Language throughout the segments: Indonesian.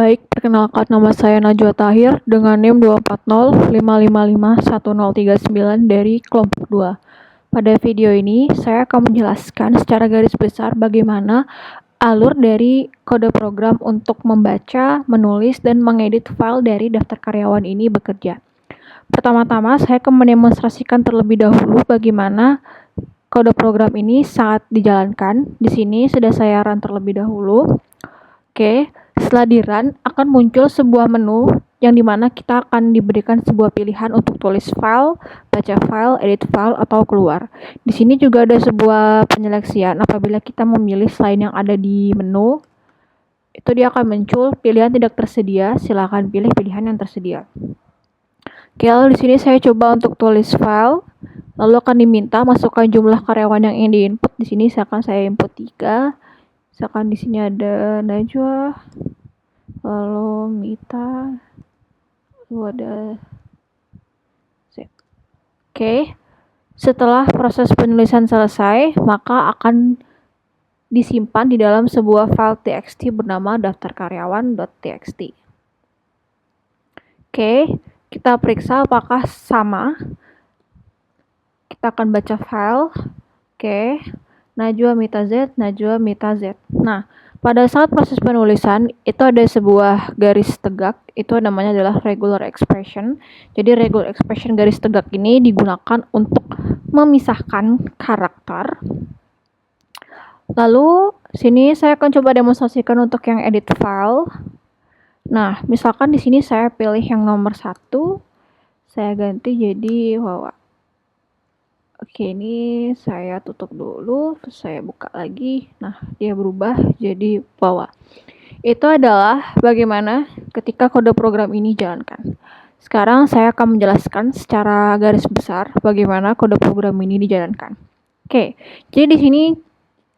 Baik, perkenalkan nama saya Najwa Tahir dengan NIM 24055551039 dari kelompok 2. Pada video ini, saya akan menjelaskan secara garis besar bagaimana alur dari kode program untuk membaca, menulis, dan mengedit file dari daftar karyawan ini bekerja. Pertama-tama, saya akan mendemonstrasikan terlebih dahulu bagaimana kode program ini saat dijalankan. Di sini sudah saya run terlebih dahulu. Oke, setelah di-run akan muncul sebuah menu yang dimana kita akan diberikan sebuah pilihan untuk tulis file, baca file, edit file, atau keluar. Di sini juga ada sebuah penyeleksian. Apabila kita memilih selain yang ada di menu, itu dia akan muncul pilihan tidak tersedia. Silakan pilih pilihan yang tersedia. Oke, lalu di sini saya coba untuk tulis file. Lalu akan diminta masukkan jumlah karyawan yang ingin diinput. Di sini saya input 3. Misalkan di sini ada Najwa, lalu Mita, lalu ada Z. Oke, setelah proses penulisan selesai, maka akan disimpan di dalam sebuah file txt bernama daftarkaryawan.txt. Oke, kita periksa apakah sama. Kita akan baca file. Oke. Najwa Mita Z. Nah, pada saat proses penulisan, itu ada sebuah garis tegak, itu namanya adalah regular expression. Jadi regular expression garis tegak ini digunakan untuk memisahkan karakter. Lalu, sini saya akan coba demonstrasikan untuk yang edit file. Nah, misalkan di sini saya pilih yang nomor 1, saya ganti jadi Wawa. Oke, ini saya tutup dulu, terus saya buka lagi. Nah, dia berubah jadi Wawa. Itu adalah bagaimana ketika kode program ini dijalankan. Sekarang saya akan menjelaskan secara garis besar bagaimana kode program ini dijalankan. Oke, jadi di sini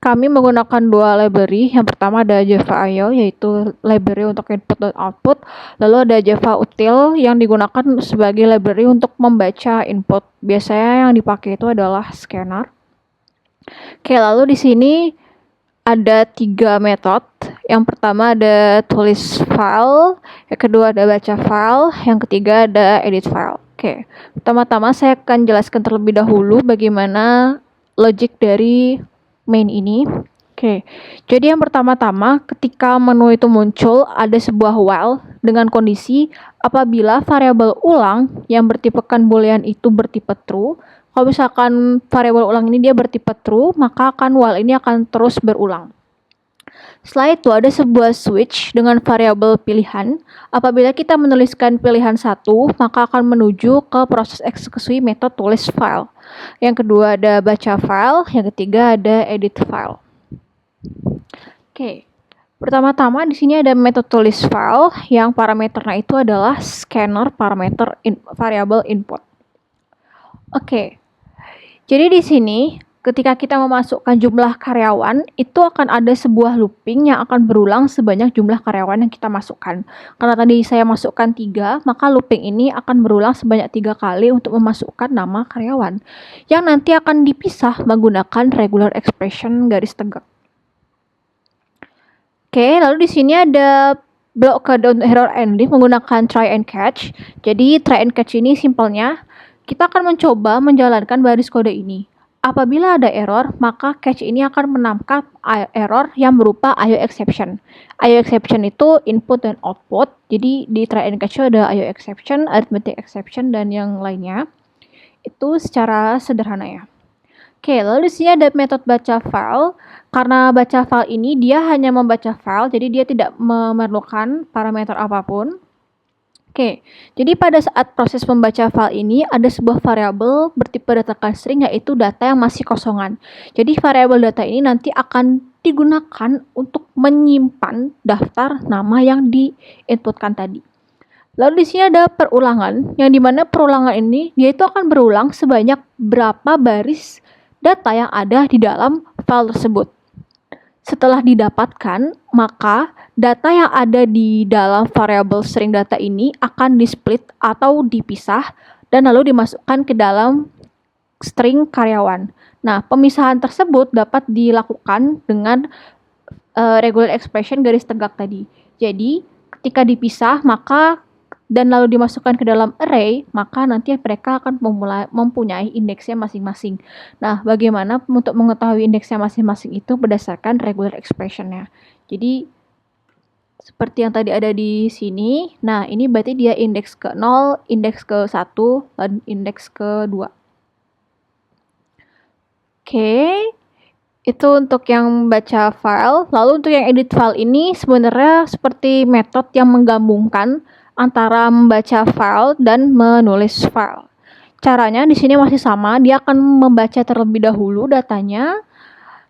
kami menggunakan dua library. Yang pertama ada Java IO, yaitu library untuk input dan output. Lalu ada Java Util yang digunakan sebagai library untuk membaca input. Biasanya yang dipakai itu adalah scanner. Oke, lalu di sini ada 3 metode. Yang pertama ada tulis file, yang kedua ada baca file, yang ketiga ada edit file. Oke, pertama-tama saya akan jelaskan terlebih dahulu bagaimana logic dari main ini. Oke, jadi yang pertama-tama ketika menu itu muncul ada sebuah while dengan kondisi apabila variabel ulang yang bertipekan boolean itu bertipe true. Kalau misalkan variabel ulang ini dia bertipe true, maka akan while ini akan terus berulang. Setelah itu ada sebuah switch dengan variabel pilihan. Apabila kita menuliskan pilihan 1, maka akan menuju ke proses eksekusi metode tulis file. Yang kedua ada baca file, yang ketiga ada edit file. Oke. Pertama-tama di sini ada metode tulis file yang parameternya itu adalah scanner parameter variabel input. Oke. Jadi di sini ketika kita memasukkan jumlah karyawan, itu akan ada sebuah looping yang akan berulang sebanyak jumlah karyawan yang kita masukkan. Karena tadi saya masukkan 3, maka looping ini akan berulang sebanyak 3 kali untuk memasukkan nama karyawan. Yang nanti akan dipisah menggunakan regular expression garis tegak. Oke, lalu di sini ada blok kode error handling menggunakan try and catch. Jadi try and catch ini simpelnya, kita akan mencoba menjalankan baris kode ini. Apabila ada error, maka catch ini akan menangkap error yang berupa IO exception. IO exception itu input dan output. Jadi di try and catch ada IO exception, arithmetic exception, dan yang lainnya. Itu secara sederhana ya. Oke, lalu di sini ada metode baca file. Karena baca file ini dia hanya membaca file, jadi dia tidak memerlukan parameter apapun. Oke, jadi pada saat proses membaca file ini ada sebuah variabel bertipe datakan string yaitu data yang masih kosongan. Jadi variabel data ini nanti akan digunakan untuk menyimpan daftar nama yang diinputkan tadi. Lalu di sini ada perulangan, yang dimana perulangan ini dia itu akan berulang sebanyak berapa baris data yang ada di dalam file tersebut. Setelah didapatkan, maka data yang ada di dalam variabel string data ini akan di-split atau dipisah dan lalu dimasukkan ke dalam string karyawan. Nah, pemisahan tersebut dapat dilakukan dengan regular expression garis tegak tadi. Jadi, ketika dipisah dan lalu dimasukkan ke dalam array, maka nanti mereka akan mempunyai indeksnya masing-masing. Nah, bagaimana untuk mengetahui indeksnya masing-masing itu berdasarkan regular expression-nya. Jadi, seperti yang tadi ada di sini, nah ini berarti dia indeks ke 0, indeks ke 1, dan indeks ke 2. Oke, itu untuk yang baca file. Lalu untuk yang edit file ini sebenarnya seperti metode yang menggabungkan antara membaca file dan menulis file. Caranya di sini masih sama, dia akan membaca terlebih dahulu datanya.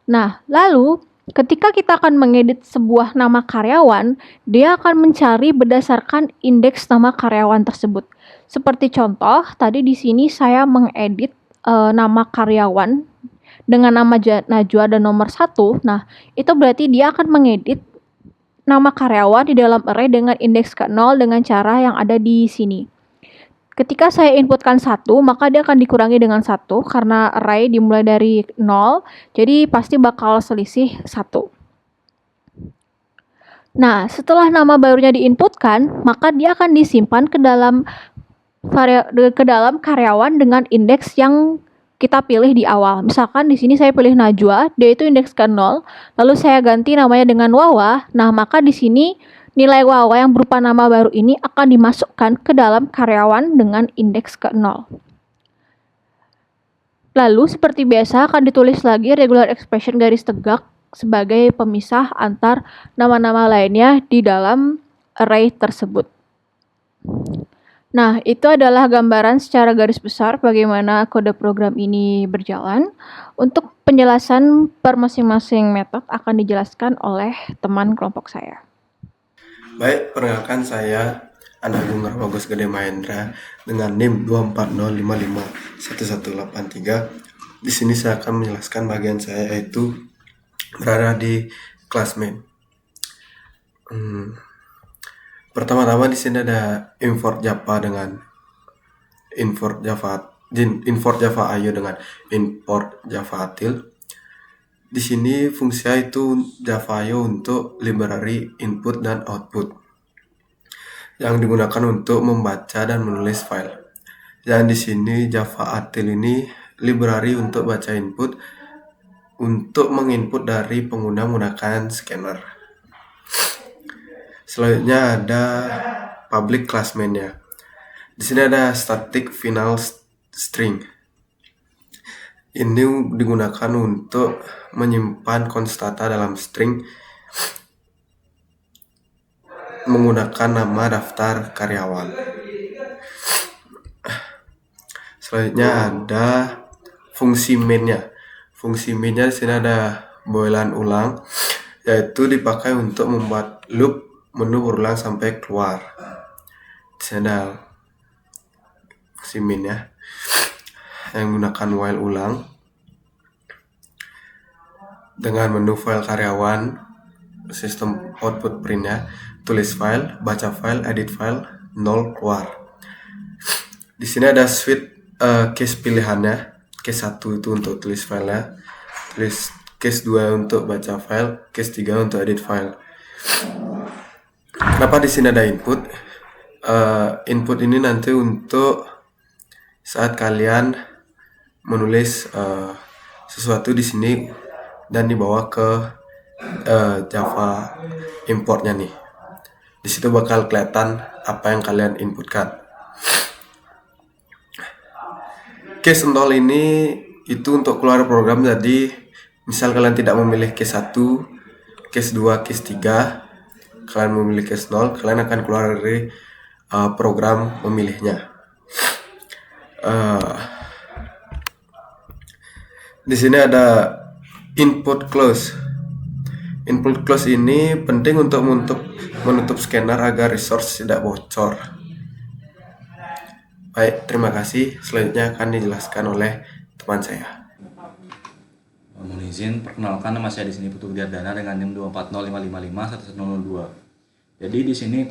Nah, lalu ketika kita akan mengedit sebuah nama karyawan, dia akan mencari berdasarkan indeks nama karyawan tersebut. Seperti contoh, tadi di sini saya mengedit nama karyawan dengan nama Najwa dan nomor 1, nah itu berarti dia akan mengedit nama karyawan di dalam array dengan indeks ke 0 dengan cara yang ada di sini. Ketika saya inputkan 1, maka dia akan dikurangi dengan 1 karena array dimulai dari 0, jadi pasti bakal selisih 1. Nah, setelah nama barunya diinputkan, maka dia akan disimpan ke dalam karyawan dengan indeks yang kita pilih di awal. Misalkan di sini saya pilih Najwa, dia itu indeks ke 0, lalu saya ganti namanya dengan Wawa. Nah, maka di sini nilai Wawa yang berupa nama baru ini akan dimasukkan ke dalam karyawan dengan indeks ke 0. Lalu seperti biasa akan ditulis lagi regular expression garis tegak sebagai pemisah antar nama-nama lainnya di dalam array tersebut. Nah, itu adalah gambaran secara garis besar bagaimana kode program ini berjalan. Untuk penjelasan per masing-masing metode akan dijelaskan oleh teman kelompok saya. Baik, perkenalkan saya Anagung Bagus Gede Mahendra dengan NIM 240551183. Di sini saya akan menjelaskan bagian saya yaitu berada di kelas main. Pertama-tama di sini ada import Java IO dengan import Java Util. Di sini fungsinya itu Java IO untuk library input dan output yang digunakan untuk membaca dan menulis file. Dan di sini Java Util ini library untuk baca input untuk menginput dari pengguna menggunakan scanner. Selanjutnya ada public class main-nya. Di sini ada static final string. Ini digunakan untuk menyimpan konstanta dalam string menggunakan nama daftar karyawan. Selanjutnya ada fungsi main-nya. Fungsi main-nya di sini ada boilan ulang, yaitu dipakai untuk membuat loop menu berulang sampai keluar. Di sini ada fungsi main-nya yang menggunakan while ulang dengan menu file karyawan, sistem output print-nya, tulis file, baca file, edit file, 0 keluar. Di sini ada switch case pilihannya. Case 1 itu untuk tulis filenya, case 2 untuk baca file, case 3 untuk edit file. Kenapa di sini ada input? Input ini nanti untuk saat kalian menulis sesuatu di sini dan dibawa ke Java importnya nih. Di situ bakal kelihatan apa yang kalian inputkan. Case 0 ini itu untuk keluar program, jadi misal kalian tidak memilih case 1, case 2, case 3, kalian memilih case 0, kalian akan keluar dari program memilihnya. Di sini ada input close. Input close ini penting untuk menutup scanner agar resource tidak bocor. Baik, terima kasih. Selanjutnya akan dijelaskan oleh teman saya. Mohon izin, perkenalkan nama saya di sini Putu Widyardana dengan NIM 24055511102. Jadi di sini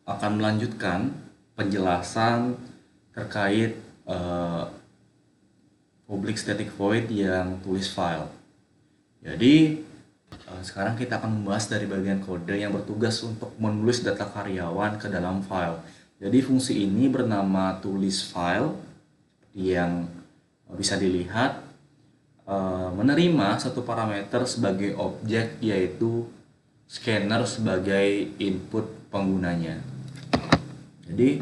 akan melanjutkan penjelasan terkait public static void yang tulis file. Jadi Sekarang kita akan membahas dari bagian kode yang bertugas untuk menulis data karyawan ke dalam file. Jadi fungsi ini bernama tulis file yang bisa dilihat menerima satu parameter sebagai objek, yaitu scanner sebagai input penggunanya. Jadi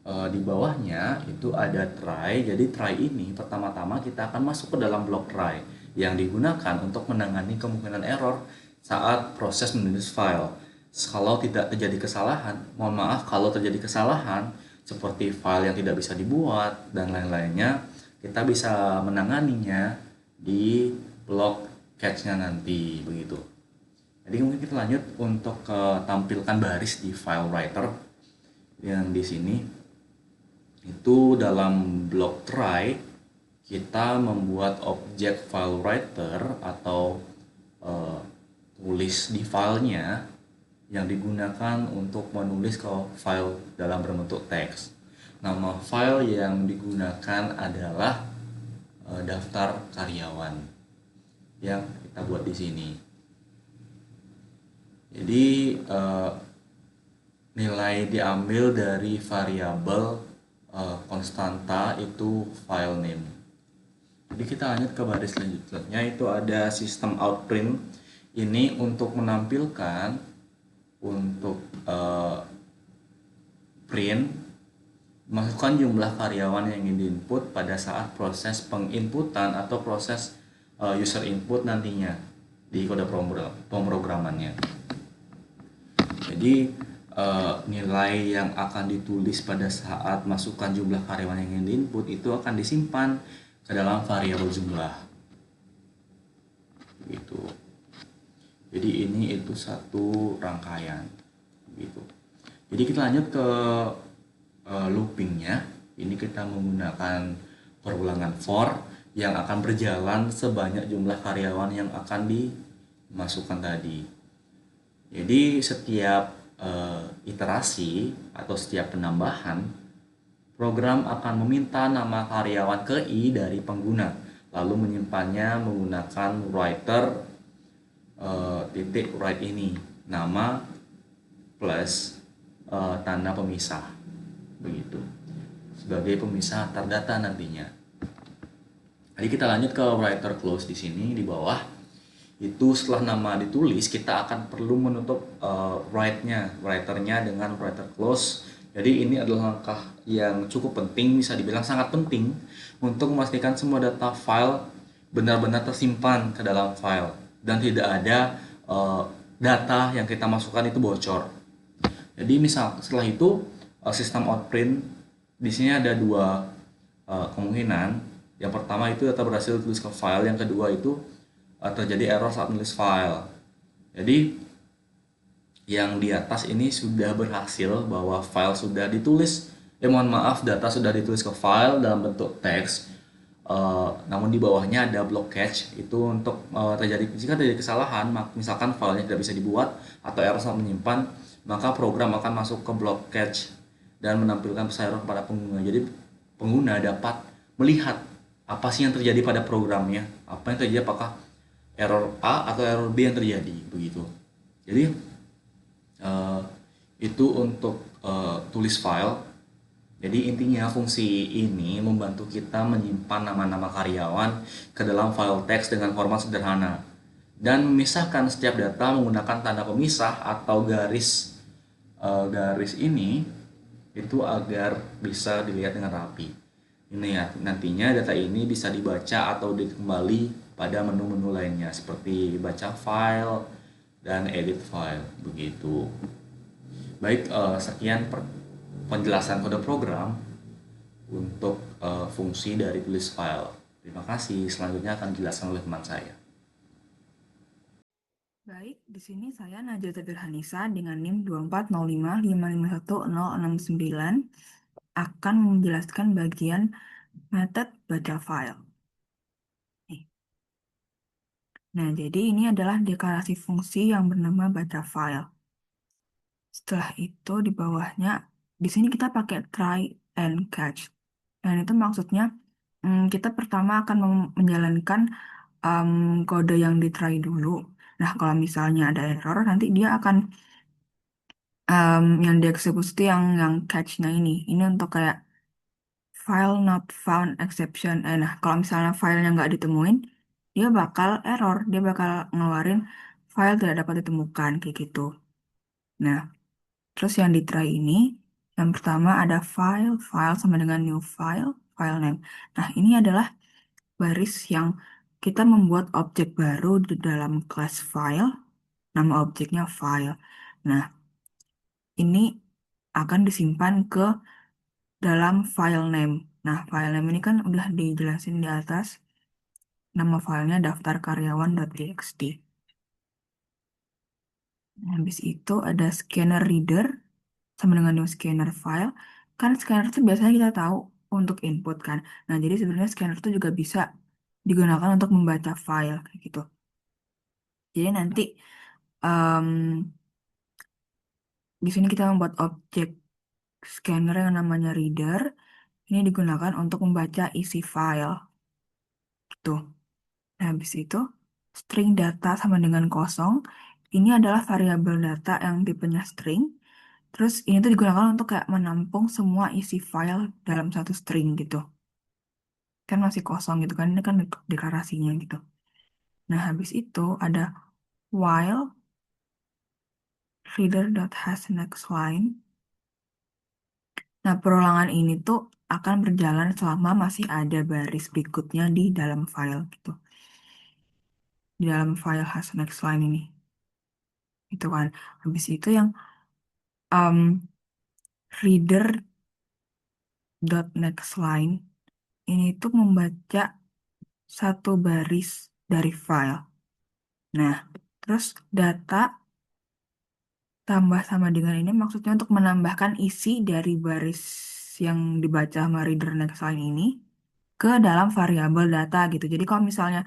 di bawahnya itu ada try. Jadi try ini pertama-tama kita akan masuk ke dalam blok try yang digunakan untuk menangani kemungkinan error saat proses menulis file. Kalau tidak terjadi kesalahan, mohon maaf kalau terjadi kesalahan seperti file yang tidak bisa dibuat dan lain-lainnya, kita bisa menanganinya di blok catch-nya nanti begitu. Jadi mungkin kita lanjut untuk tampilkan baris di file writer yang di sini. Itu dalam blok try kita membuat objek file writer atau tulis di filenya yang digunakan untuk menulis ke file dalam berbentuk teks. Nama file yang digunakan adalah daftar karyawan yang kita buat di sini. Jadi nilai diambil dari variabel konstanta itu file name. Jadi kita lanjut ke baris selanjutnya, itu ada sistem outprint. Ini untuk menampilkan untuk print masukkan jumlah karyawan yang ingin diinput pada saat proses penginputan atau proses user input nantinya di kode pemrogramannya. Jadi nilai yang akan ditulis pada saat masukkan jumlah karyawan yang ingin diinput itu akan disimpan ke dalam variabel jumlah. Gitu. Jadi ini itu satu rangkaian. Gitu. Jadi kita lanjut ke loopingnya. Ini kita menggunakan perulangan for yang akan berjalan sebanyak jumlah karyawan yang akan dimasukkan tadi. Jadi setiap iterasi atau setiap penambahan, program akan meminta nama karyawan ke i dari pengguna, lalu menyimpannya menggunakan writer titik write ini, nama plus tanda pemisah, begitu, sebagai pemisah antar data nantinya. Jadi kita lanjut ke writer close di sini di bawah. Itu setelah nama ditulis, kita akan perlu menutup writernya dengan writer close. Jadi ini adalah langkah yang cukup penting, bisa dibilang sangat penting untuk memastikan semua data file benar-benar tersimpan ke dalam file dan tidak ada data yang kita masukkan itu bocor. Jadi misal setelah itu sistem outprint di sini ada dua kemungkinan. Yang pertama itu data berhasil ditulis ke file, yang kedua itu terjadi error saat menulis file. Jadi yang di atas ini sudah berhasil bahwa file sudah ditulis, data sudah ditulis ke file dalam bentuk teks. Namun di bawahnya ada block catch, itu untuk jika terjadi kesalahan, misalkan filenya tidak bisa dibuat atau error saat menyimpan, maka program akan masuk ke block catch dan menampilkan pesan error kepada pengguna. Jadi pengguna dapat melihat apa sih yang terjadi pada programnya, apa yang terjadi, apakah error A atau error B yang terjadi, begitu. Jadi itu untuk tulis file. Jadi intinya fungsi ini membantu kita menyimpan nama-nama karyawan ke dalam file teks dengan format sederhana dan memisahkan setiap data menggunakan tanda pemisah atau garis ini itu agar bisa dilihat dengan rapi. Ini ya, nantinya data ini bisa dibaca atau dikembali pada menu-menu lainnya seperti baca file dan edit file, begitu. Baik, sekian penjelasan kode program untuk fungsi dari tulis file. Terima kasih. Selanjutnya akan dijelaskan oleh teman saya. Baik, di sini saya Najwa Hanisa dengan NIM 24055510069 akan menjelaskan bagian metode baca file. Nah, jadi ini adalah deklarasi fungsi yang bernama baca file. Setelah itu di bawahnya, di sini kita pakai try and catch. Dan itu maksudnya kita pertama akan menjalankan kode yang di try dulu. Nah, kalau misalnya ada error, nanti dia akan yang dieksekusi itu yang catch-nya ini. Ini untuk kayak file not found exception. Nah, kalau misalnya filenya nggak ditemuin, dia bakal error. Dia bakal ngeluarin file tidak dapat ditemukan, kayak gitu. Nah, terus yang di try ini, yang pertama ada file, file sama dengan new file, file name. Nah, ini adalah baris yang kita membuat objek baru di dalam kelas file, nama objeknya file. Nah, ini akan disimpan ke dalam file name. Nah, file name ini kan udah dijelasin di atas. Nama filenya daftar karyawan.txt. Habis itu ada scanner reader sama dengan new scanner file. Kan scanner itu biasanya kita tahu untuk input kan. Nah, jadi sebenarnya scanner itu juga bisa digunakan untuk membaca file kayak gitu. Jadi nanti em, di sini kita membuat objek scanner yang namanya reader. Ini digunakan untuk membaca isi file. Gitu. Nah, habis itu string data sama dengan kosong. Ini adalah variabel data yang tipenya string. Terus ini tuh digunakan untuk kayak menampung semua isi file dalam satu string gitu. Kan masih kosong gitu kan, ini kan deklarasinya gitu. Nah, habis itu ada while reader.has next line. Nah, perulangan ini tuh akan berjalan selama masih ada baris berikutnya di dalam file gitu. Di dalam file has next line ini. Gitu kan. Habis itu yang reader dot next line ini tuh membaca satu baris dari file. Nah, terus data tambah sama dengan ini maksudnya untuk menambahkan isi dari baris yang dibaca sama reader next line ini ke dalam variabel data gitu. Jadi kalau misalnya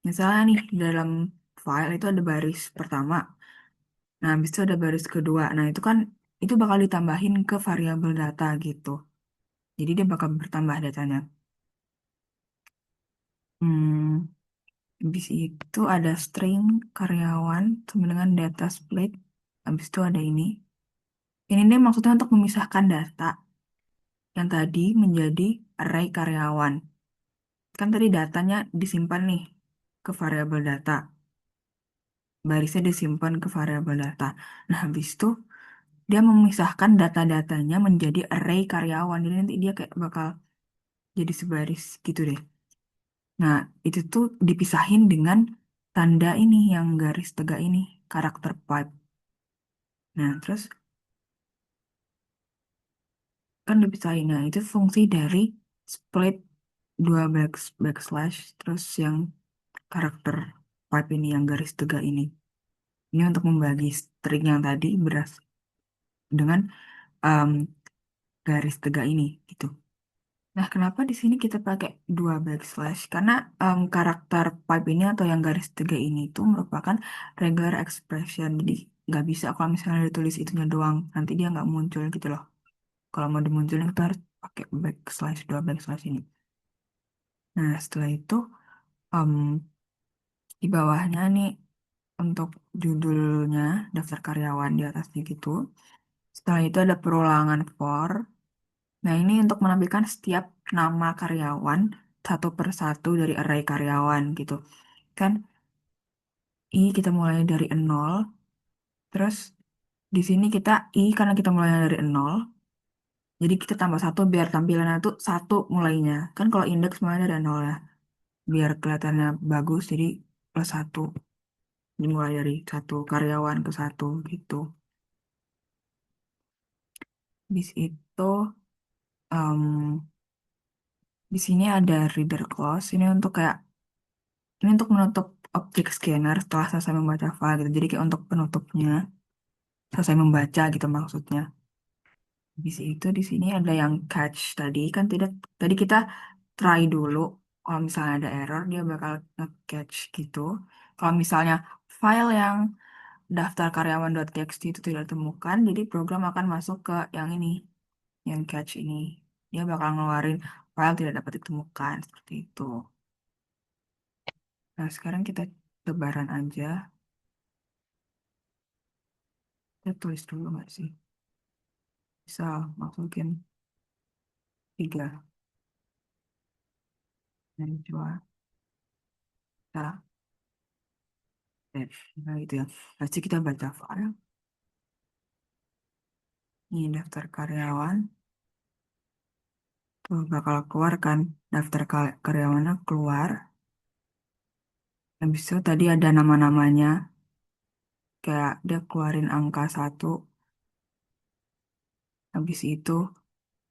nih di dalam file itu ada baris pertama, nah habis itu ada baris kedua. Nah, itu kan itu bakal ditambahin ke variabel data gitu. Jadi dia bakal bertambah datanya. Hmm, habis itu ada string karyawan sama dengan data split. Habis itu ada ini. Ini nih maksudnya untuk memisahkan data yang tadi menjadi array karyawan. Kan tadi datanya disimpan nih ke variabel data. Barisnya disimpan ke variabel data. Nah, habis itu dia memisahkan data-datanya menjadi array karyawan. Jadi nanti dia kayak bakal jadi sebaris gitu deh. Nah, itu tuh dipisahin dengan tanda ini yang garis tegak ini, karakter pipe. Nah, terus kan dipisahin. Nah, itu fungsi dari split dua backslash terus yang karakter pipe ini yang garis tegak ini. Ini untuk membagi string yang tadi beras dengan em, garis tegak ini gitu. Nah, kenapa di sini kita pakai dua backslash? Karena karakter pipe ini atau yang garis tegak ini itu merupakan regular expression. Jadi nggak bisa kalau misalnya ditulis itunya doang, nanti dia nggak muncul gitu loh. Kalau mau dimunculin kita harus pakai backslash dua backslash ini. Nah, setelah itu em, di bawahnya nih untuk judulnya daftar karyawan di atasnya gitu. Setelah itu ada perulangan for. Nah, ini untuk menampilkan setiap nama karyawan satu per satu dari array karyawan gitu. Kan I kita mulai dari nol, terus di sini kita I karena kita mulainya dari nol, jadi kita tambah satu biar tampilannya itu satu mulainya. Kan kalau indeks mulai dari nol ya, biar kelihatannya bagus, jadi plus satu. Dimulai dari satu karyawan ke satu gitu. Bis itu em, di sini ada reader clause. Ini untuk menutup objek scanner setelah selesai membaca file gitu. Jadi kayak untuk penutupnya selesai membaca gitu maksudnya. Habis itu di sini ada yang catch tadi kan tidak tadi kita try dulu kalau misalnya ada error dia bakal nge-catch gitu. Kalau misalnya file yang daftar karyawan.txt itu tidak ditemukan, jadi program akan masuk ke yang ini, yang catch ini. Dia bakal ngeluarin file tidak dapat ditemukan seperti itu. Nah, sekarang kita lebaran aja. Kita tulis dulu nggak sih? Bisa masukin 3 dan jual. Nah, nah gitu ya. Pasti kita baca file. Ini daftar karyawan. Tuh bakal keluar kan. Daftar karyawannya keluar. Habis itu tadi ada nama-namanya. Kayak dia keluarin angka 1. Habis itu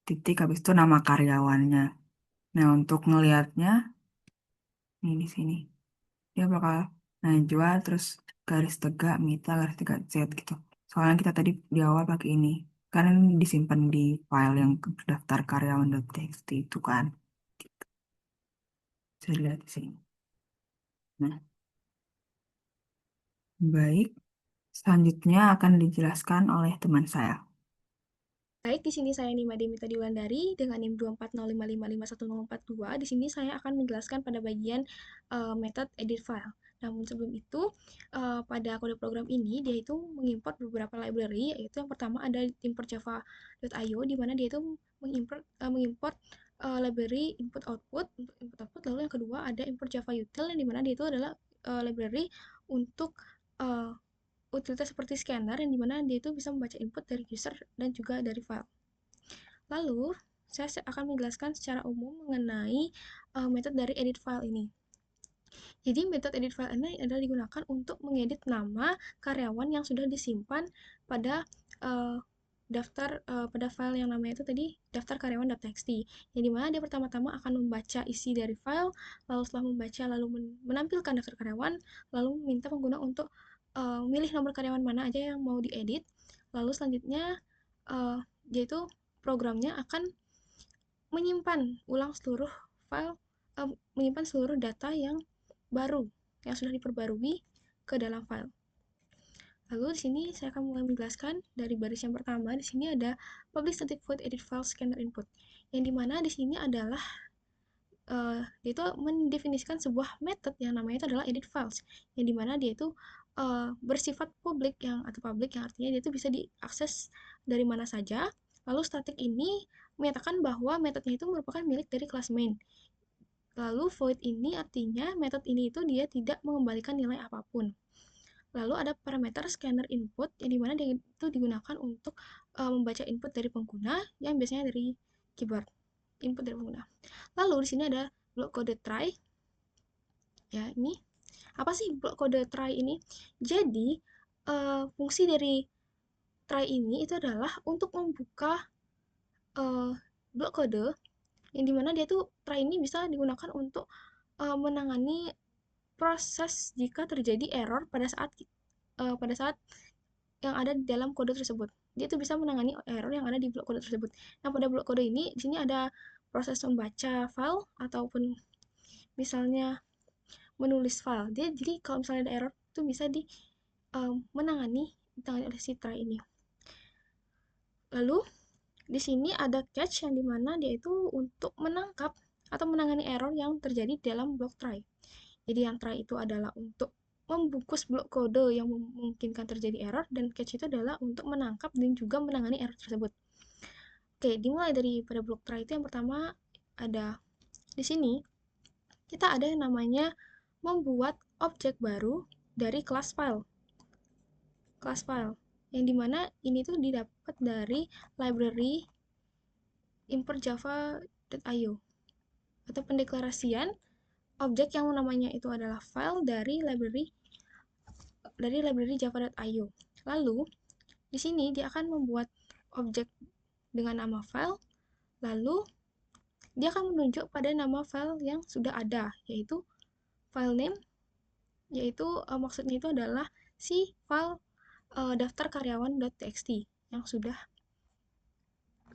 titik. Habis itu nama karyawannya. Nah untuk ngelihatnya. Ini di sini. Dia bakal Najwa terus garis tegak Mita garis tegak Z gitu. Soalnya kita tadi di awal pakai ini. Karena ini disimpan di file yang daftar karyawan.txt itu kan. Bisa dilihat di sini. Nah, baik. Selanjutnya akan dijelaskan oleh teman saya. Baik, di sini saya Nima Demita Diwandari dengan NIM 240555142. Di sini saya akan menjelaskan pada bagian method edit file. Namun sebelum itu, pada kode program ini dia itu mengimport beberapa library, yaitu yang pertama ada import java.io, di mana dia itu mengimport library input output untuk input output. Lalu yang kedua ada import java util, yang di mana dia itu adalah library untuk utilitas seperti scanner, yang dimana dia itu bisa membaca input dari user dan juga dari file. Lalu, saya akan menjelaskan secara umum mengenai metode dari edit file ini. Jadi, metode edit file ini adalah digunakan untuk mengedit nama karyawan yang sudah disimpan pada pada file yang namanya itu tadi daftar karyawan.txt, yang dimana dia pertama-tama akan membaca isi dari file, lalu setelah membaca lalu menampilkan daftar karyawan, lalu meminta pengguna untuk milih nomor karyawan mana aja yang mau diedit, lalu selanjutnya yaitu programnya akan menyimpan ulang seluruh file, menyimpan seluruh data yang baru yang sudah diperbarui ke dalam file. Lalu di sini saya akan mulai menjelaskan dari baris yang pertama. Di sini ada publish static void edit file scanner input, yang dimana di sini adalah dia itu mendefinisikan sebuah method yang namanya itu adalah edit files, yang dimana dia itu bersifat publik atau public, yang artinya dia itu bisa diakses dari mana saja. Lalu static ini menyatakan bahwa metodenya itu merupakan milik dari kelas main. Lalu void ini artinya metode ini itu dia tidak mengembalikan nilai apapun. Lalu ada parameter scanner input, yang dimana dia itu digunakan untuk membaca input dari pengguna, yang biasanya dari keyboard input dari pengguna. Lalu di sini ada blok kode try. Ya, ini apa sih blok kode try ini? Jadi fungsi dari try ini itu adalah untuk membuka blok kode, yang dimana dia tuh try ini bisa digunakan untuk menangani proses jika terjadi error pada saat yang ada di dalam kode tersebut. Dia tuh bisa menangani error yang ada di blok kode tersebut. Nah, pada blok kode ini di sini ada proses membaca file ataupun misalnya menulis file. Jadi kalau misalnya ada error itu bisa ditangani oleh si try ini. Lalu di sini ada catch, yang dimana dia itu untuk menangkap atau menangani error yang terjadi dalam blok try. Jadi yang try itu adalah untuk membungkus blok kode yang memungkinkan terjadi error, dan catch itu adalah untuk menangkap dan juga menangani error tersebut. Oke, dimulai dari pada blok try itu yang pertama ada di sini kita ada yang namanya membuat objek baru dari kelas file. Yang dimana ini tuh didapat dari library import java.io, atau pendeklarasian objek yang namanya itu adalah file dari library java.io. Lalu di sini dia akan membuat objek dengan nama file, lalu dia akan menunjuk pada nama file yang sudah ada, yaitu file name, yaitu maksudnya itu adalah si file daftar karyawan.txt yang sudah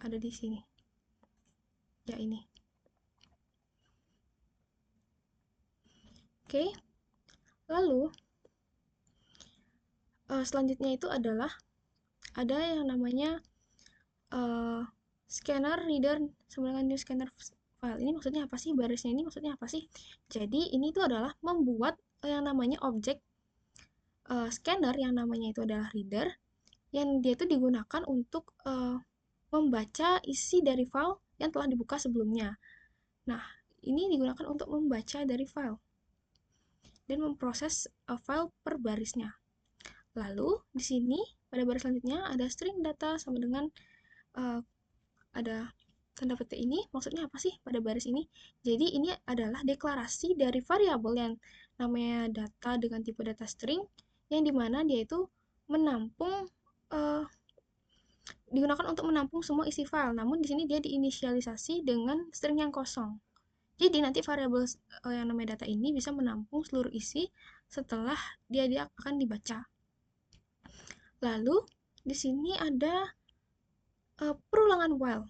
ada di sini. Ya, ini. Oke. Lalu selanjutnya itu adalah ada yang namanya scanner reader sama dengan new scanner file. Ini maksudnya apa sih? Barisnya ini maksudnya apa sih? Jadi ini itu adalah membuat yang namanya objek scanner yang namanya itu adalah reader, yang dia itu digunakan untuk membaca isi dari file yang telah dibuka sebelumnya. Nah, ini digunakan untuk membaca dari file dan memproses file per barisnya. Lalu di sini pada baris selanjutnya ada string data sama dengan ada tanda petik ini. Maksudnya apa sih pada baris ini? Jadi ini adalah deklarasi dari variabel yang namanya data dengan tipe data string, yang dimana dia itu menampung digunakan untuk menampung semua isi file. Namun di sini dia diinisialisasi dengan string yang kosong. Jadi nanti variabel yang namanya data ini bisa menampung seluruh isi setelah dia akan dibaca. Lalu di sini ada perulangan while.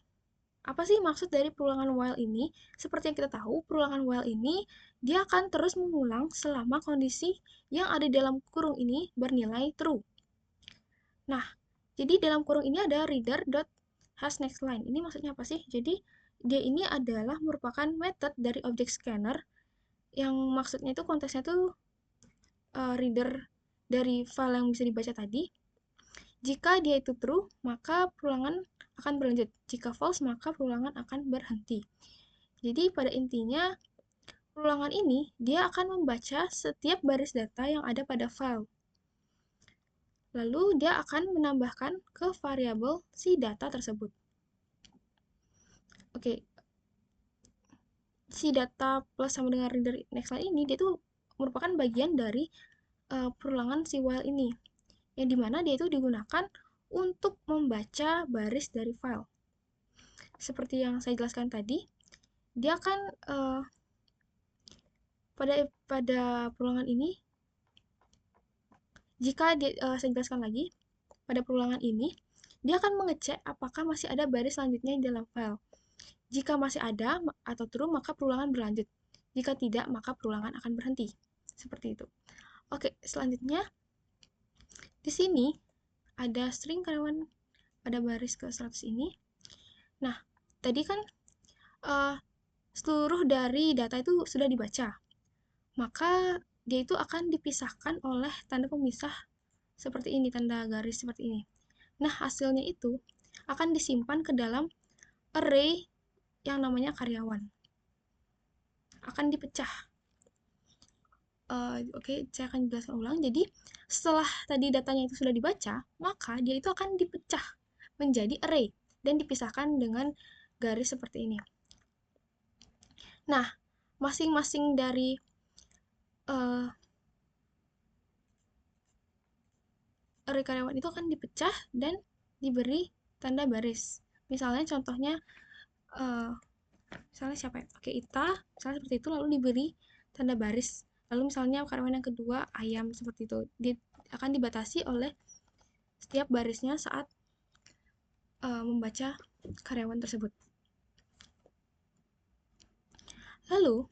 Apa sih maksud dari perulangan while ini? Seperti yang kita tahu, perulangan while ini dia akan terus mengulang selama kondisi yang ada di dalam kurung ini bernilai true. Nah, jadi dalam kurung ini ada reader.hasNextLine. Ini maksudnya apa sih? Jadi dia ini adalah merupakan method dari object scanner yang maksudnya itu konteksnya itu reader dari file yang bisa dibaca tadi. Jika dia itu true, maka perulangan akan berlanjut. Jika false, maka perulangan akan berhenti. Jadi pada intinya, perulangan ini dia akan membaca setiap baris data yang ada pada file. Lalu dia akan menambahkan ke variabel si data tersebut. Oke, si data plus sama dengan reader nextLine ini dia itu merupakan bagian dari perulangan si while ini, yang dimana dia itu digunakan untuk membaca baris dari file. Seperti yang saya jelaskan tadi, dia akan pada perulangan ini, jika saya jelaskan lagi, pada perulangan ini, dia akan mengecek apakah masih ada baris selanjutnya di dalam file. Jika masih ada atau true, maka perulangan berlanjut. Jika tidak, maka perulangan akan berhenti. Seperti itu. Oke, selanjutnya di sini ada string karyawan pada baris ke-100 ini. Nah, tadi kan seluruh dari data itu sudah dibaca. Maka dia itu akan dipisahkan oleh tanda pemisah seperti ini, tanda garis seperti ini. Nah, hasilnya itu akan disimpan ke dalam array yang namanya karyawan. Akan dipecah. Oke, saya akan jelaskan ulang. Jadi, setelah tadi datanya itu sudah dibaca, maka dia itu akan dipecah menjadi array dan dipisahkan dengan garis seperti ini. Nah, masing-masing dari array karyawan itu akan dipecah dan diberi tanda baris. Misalnya contohnya misalnya siapa ya? Oke, Ita, misalnya seperti itu, lalu diberi tanda baris. Lalu misalnya karyawan yang kedua, Ayam, seperti itu. Akan dibatasi oleh setiap barisnya saat membaca karyawan tersebut. Lalu,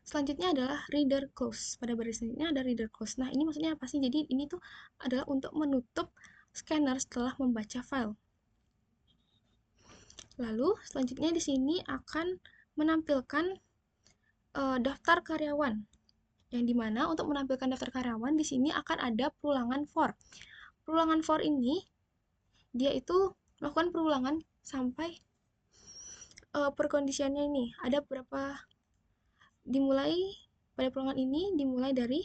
selanjutnya adalah reader close. Pada baris selanjutnya ada reader close. Nah, ini maksudnya apa sih? Jadi, ini tuh adalah untuk menutup scanner setelah membaca file. Lalu, selanjutnya di sini akan menampilkan daftar karyawan. Yang dimana untuk menampilkan daftar karyawan di sini akan ada perulangan for. Perulangan for ini dia itu melakukan perulangan sampai perkondisiannya ini ada berapa, dimulai pada perulangan ini dimulai dari,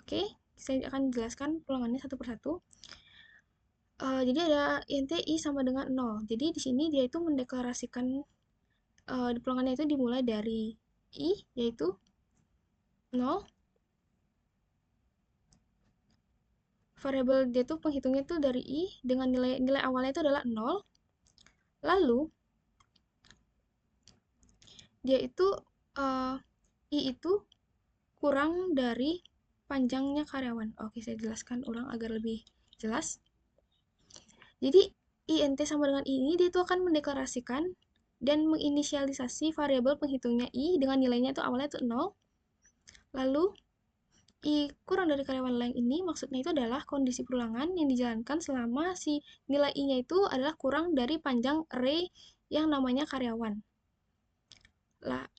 oke, saya akan jelaskan perulangannya satu persatu. Jadi ada int i sama dengan 0. Jadi di sini dia itu mendeklarasikan perulangannya itu dimulai dari i, yaitu 0. Variabel dia itu penghitungnya itu dari i dengan nilai awalnya itu adalah 0. Lalu dia itu i itu kurang dari panjangnya karyawan. Oke, saya jelaskan ulang agar lebih jelas. Jadi int sama dengan i ini dia itu akan mendeklarasikan dan menginisialisasi variabel penghitungnya i dengan nilainya itu awalnya itu 0. Lalu i kurang dari karyawan lain ini maksudnya itu adalah kondisi perulangan yang dijalankan selama si nilai i-nya itu adalah kurang dari panjang array yang namanya karyawan.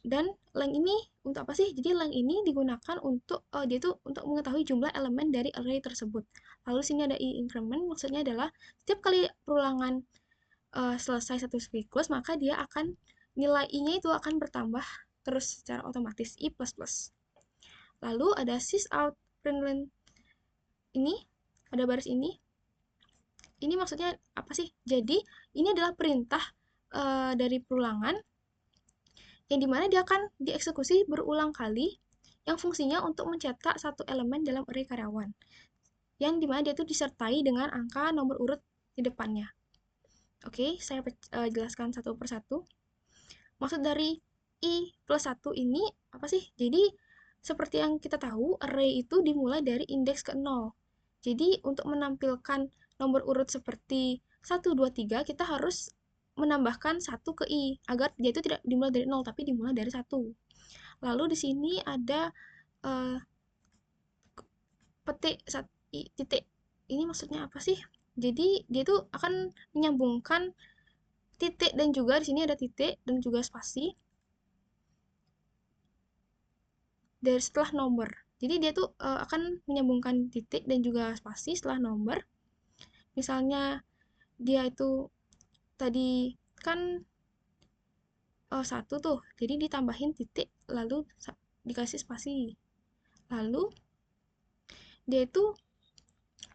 Dan length ini untuk apa sih? Jadi length ini digunakan untuk dia itu untuk mengetahui jumlah elemen dari array tersebut. Lalu sini ada i increment, maksudnya adalah setiap kali perulangan selesai satu siklus, maka dia akan nilai i-nya itu akan bertambah terus secara otomatis i++. Lalu ada sysout println ini, ada baris ini. Ini maksudnya apa sih? Jadi ini adalah perintah dari perulangan yang dimana dia akan dieksekusi berulang kali yang fungsinya untuk mencetak satu elemen dalam array karyawan yang dimana dia itu disertai dengan angka nomor urut di depannya. Oke, saya jelaskan satu persatu. Maksud dari i+1 ini apa sih? Jadi seperti yang kita tahu, array itu dimulai dari indeks ke 0. Jadi untuk menampilkan nomor urut seperti 1, 2, 3, kita harus menambahkan 1 ke i, agar dia itu tidak dimulai dari 0, tapi dimulai dari 1. Lalu di sini ada petik titik. Ini maksudnya apa sih? Jadi dia itu akan menyambungkan titik dan juga di sini ada titik dan juga spasi dari setelah nomor. Jadi dia tuh akan menyambungkan titik dan juga spasi setelah nomor. Misalnya dia itu tadi kan satu tuh, jadi ditambahin titik lalu dikasih spasi. Lalu dia itu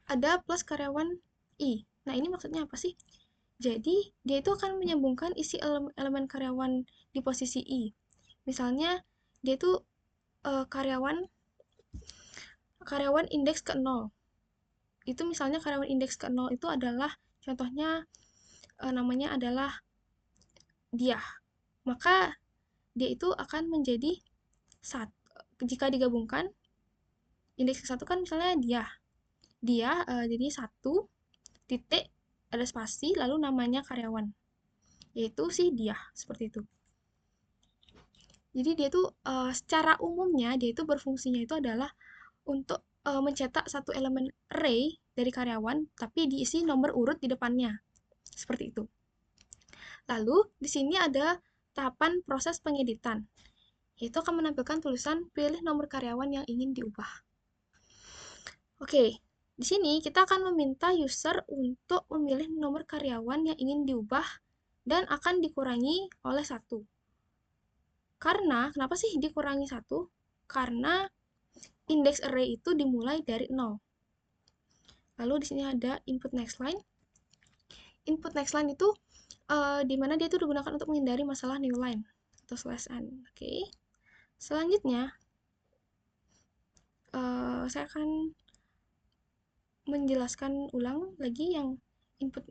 ada plus karyawan i. Nah ini maksudnya apa sih? Jadi dia itu akan menyambungkan isi elemen karyawan di posisi i. Misalnya dia itu karyawan indeks ke 0. Itu misalnya karyawan indeks ke 0 itu adalah contohnya namanya adalah dia. Maka dia itu akan menjadi jika digabungkan indeks ke 1 kan misalnya dia jadi 1 titik ada spasi lalu namanya karyawan, yaitu si dia, seperti itu. Jadi dia tuh secara umumnya dia itu berfungsinya itu adalah untuk mencetak satu elemen array dari karyawan tapi diisi nomor urut di depannya. Seperti itu. Lalu di sini ada tahapan proses pengeditan, yaitu akan menampilkan tulisan pilih nomor karyawan yang ingin diubah. Oke, di sini kita akan meminta user untuk memilih nomor karyawan yang ingin diubah dan akan dikurangi oleh 1. Karena, kenapa sih dikurangi 1? Karena indeks array itu dimulai dari 0. Lalu di sini ada input next line. Input next line itu di mana dia itu digunakan untuk menghindari masalah new line atau /n. Oke. Selanjutnya, saya akan menjelaskan ulang lagi yang input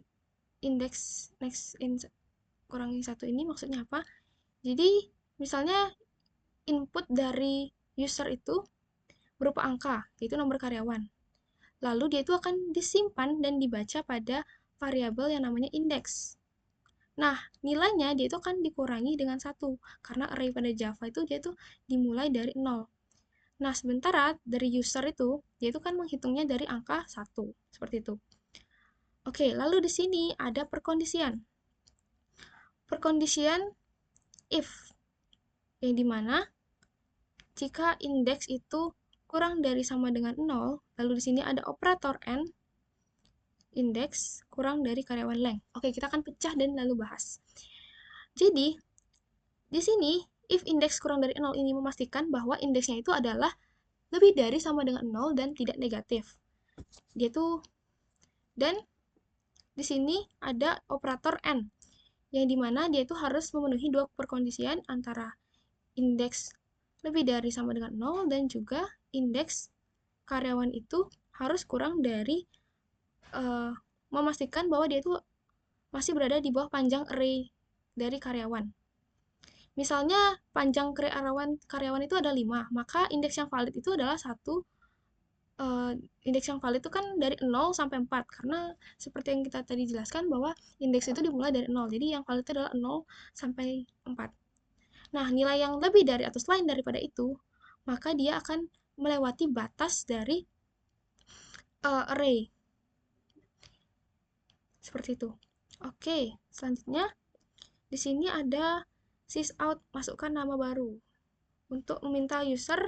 index next in kurangi 1 ini maksudnya apa. Jadi, misalnya input dari user itu berupa angka, yaitu nomor karyawan. Lalu dia itu akan disimpan dan dibaca pada variabel yang namanya index. Nah, nilainya dia itu akan dikurangi dengan 1, karena array pada Java itu dia itu dimulai dari 0. Nah, sementara dari user itu, dia itu kan menghitungnya dari angka 1, seperti itu. Oke, lalu di sini ada perkondisian. Perkondisian if, yang dimana jika indeks itu kurang dari sama dengan 0, lalu di sini ada operator n, indeks kurang dari karyawan length. Oke, kita akan pecah dan lalu bahas. Jadi, di sini if indeks kurang dari 0 ini memastikan bahwa indeksnya itu adalah lebih dari sama dengan 0 dan tidak negatif. Dia tuh dan di sini ada operator n yang dimana dia itu harus memenuhi dua perkondisian antara indeks lebih dari sama dengan 0 dan juga indeks karyawan itu harus kurang dari memastikan bahwa dia itu masih berada di bawah panjang array dari karyawan. Misalnya panjang karyawan itu ada 5, maka indeks yang valid itu adalah 1. Indeks yang valid itu kan dari 0 sampai 4, karena seperti yang kita tadi jelaskan bahwa indeks itu dimulai dari 0, jadi yang valid itu adalah 0 sampai 4. Nah, nilai yang lebih dari atau selain daripada itu, maka dia akan melewati batas dari array. Seperti itu. Oke, selanjutnya di sini ada sysout masukkan nama baru untuk meminta user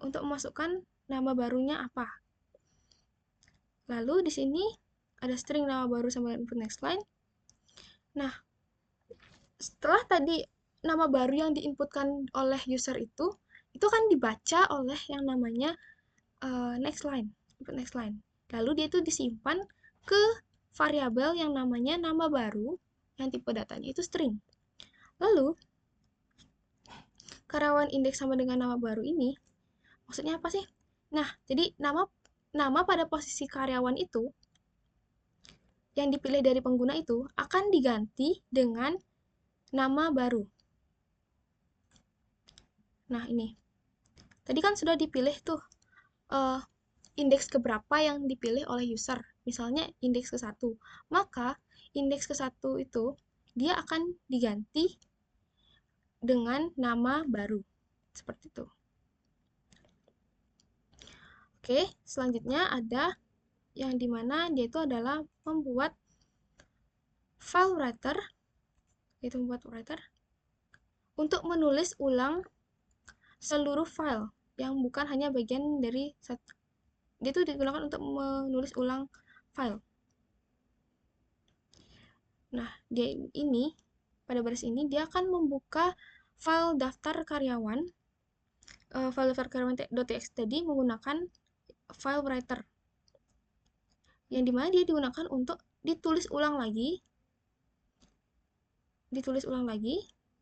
untuk memasukkan nama barunya apa. Lalu di sini ada string nama baru sama input next line. Nah, setelah tadi nama baru yang diinputkan oleh user itu kan dibaca oleh yang namanya next line, input next line. Lalu dia itu disimpan ke variabel yang namanya nama baru yang tipe datanya itu string. Lalu karyawan indeks sama dengan nama baru ini maksudnya apa sih? Nah, jadi nama pada posisi karyawan itu yang dipilih dari pengguna itu akan diganti dengan nama baru. Nah, ini. Tadi kan sudah dipilih tuh indeks keberapa yang dipilih oleh user. Misalnya indeks ke-1. Maka indeks ke-1 itu dia akan diganti dengan nama baru. Seperti itu. Oke, selanjutnya ada yang dimana dia itu adalah membuat file writer, yaitu membuat writer untuk menulis ulang seluruh file yang bukan hanya bagian dari dia itu digunakan untuk menulis ulang file. Nah, dia ini pada baris ini dia akan membuka file daftar karyawan .txt tadi menggunakan file writer yang dimana dia digunakan untuk ditulis ulang lagi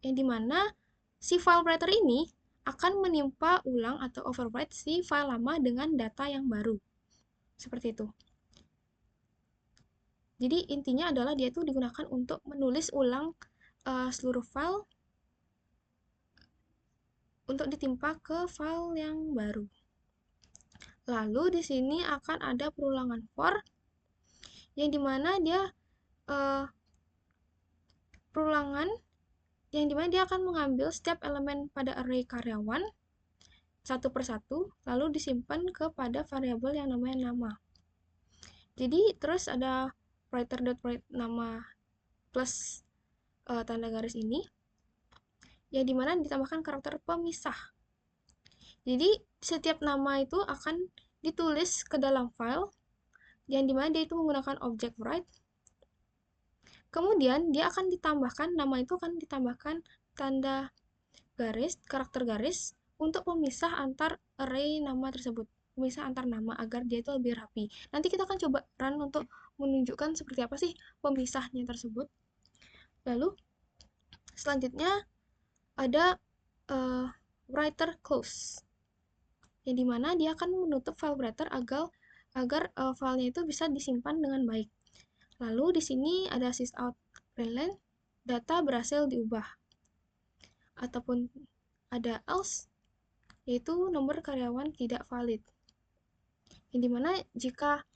yang dimana si file writer ini akan menimpa ulang atau overwrite si file lama dengan data yang baru. Seperti itu. Jadi intinya adalah dia itu digunakan untuk menulis ulang seluruh file untuk ditimpa ke file yang baru. Lalu di sini akan ada perulangan for yang dimana dia perulangan yang dimana dia akan mengambil setiap elemen pada array karyawan satu persatu lalu disimpan kepada variabel yang namanya nama. Jadi terus ada writer.write nama plus tanda garis ini yang dimana ditambahkan karakter pemisah. Jadi setiap nama itu akan ditulis ke dalam file yang dimana dia itu menggunakan objek write. Kemudian dia akan ditambahkan, nama itu akan ditambahkan tanda garis, karakter garis untuk pemisah antar array nama tersebut. Pemisah antar nama agar dia itu lebih rapi. Nanti kita akan coba run untuk menunjukkan seperti apa sih pemisahnya tersebut. Lalu selanjutnya ada writer close. Yang dimana dia akan menutup file writer agar filenya itu bisa disimpan dengan baik. Lalu di sini ada sysout println, data berhasil diubah. Ataupun ada else, yaitu nomor karyawan tidak valid. Yang dimana jika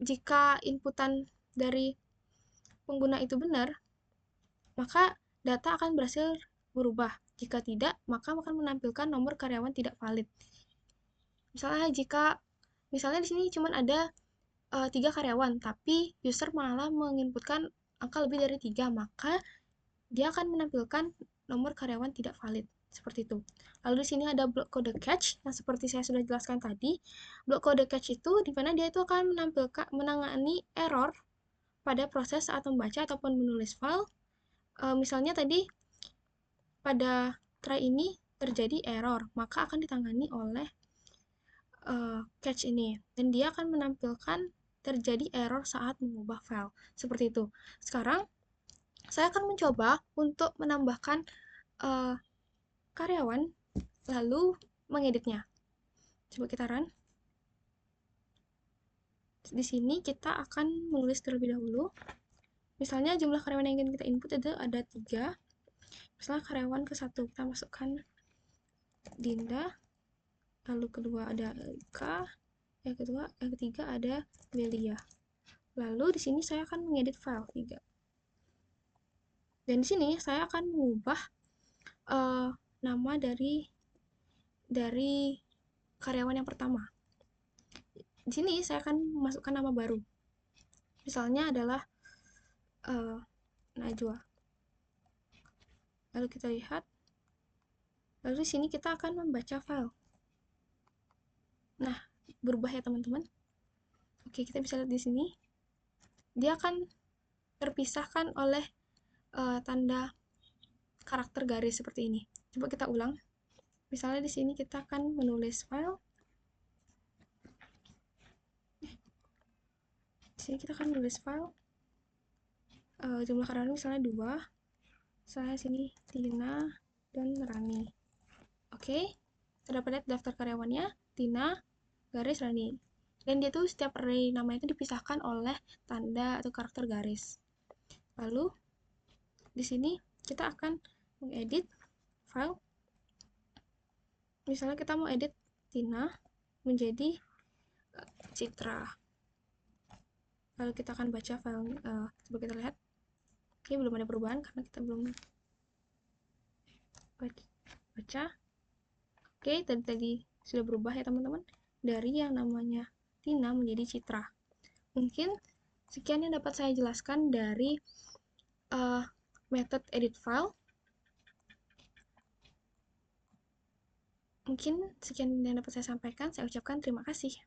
jika inputan dari pengguna itu benar, maka data akan berhasil berubah. Jika tidak, maka akan menampilkan nomor karyawan tidak valid. Misalnya di sini cuma ada 3 karyawan, tapi user malah menginputkan angka lebih dari 3, maka dia akan menampilkan nomor karyawan tidak valid. Seperti itu. Lalu di sini ada blok kode catch, yang seperti saya sudah jelaskan tadi. Blok kode catch itu di mana dia itu akan menangani error pada proses saat membaca ataupun menulis file. Misalnya tadi pada try ini terjadi error, maka akan ditangani oleh catch ini. Dan dia akan menampilkan terjadi error saat mengubah file. Seperti itu. Sekarang, saya akan mencoba untuk menambahkan karyawan, lalu mengeditnya. Coba kita run. Di sini kita akan menulis terlebih dahulu. Misalnya jumlah karyawan yang ingin kita input itu ada 3. Misalnya karyawan ke-1, kita masukkan Dinda. Lalu kedua ada Ika. Yang ketiga ada Melia. Lalu di sini saya akan mengedit file 3. Dan di sini saya akan mengubah nama dari karyawan yang pertama. Di sini saya akan memasukkan nama baru. Misalnya adalah Najwa. Lalu kita lihat, lalu di sini kita akan membaca file. Nah, berubah ya teman-teman. Oke, kita bisa lihat di sini. Dia akan terpisahkan oleh tanda karakter garis seperti ini. Coba kita ulang. Misalnya di sini kita akan menulis file. Di sini kita akan menulis file. Jumlah karyawan misalnya 2. Saya sini Tina dan Rani. Oke, kita dapat lihat daftar karyawannya Tina garis Rani. Dan dia tuh setiap array namanya itu dipisahkan oleh tanda atau karakter garis. Lalu di sini kita akan mengedit file. Misalnya kita mau edit Tina menjadi Citra. Lalu kita akan baca file. Coba kita lihat. Oke, belum ada perubahan karena kita belum baca. Oke, tadi sudah berubah ya teman-teman. Dari yang namanya Tina menjadi Citra. Mungkin sekian yang dapat saya jelaskan dari method edit file. Mungkin sekian yang dapat saya sampaikan. Saya ucapkan terima kasih.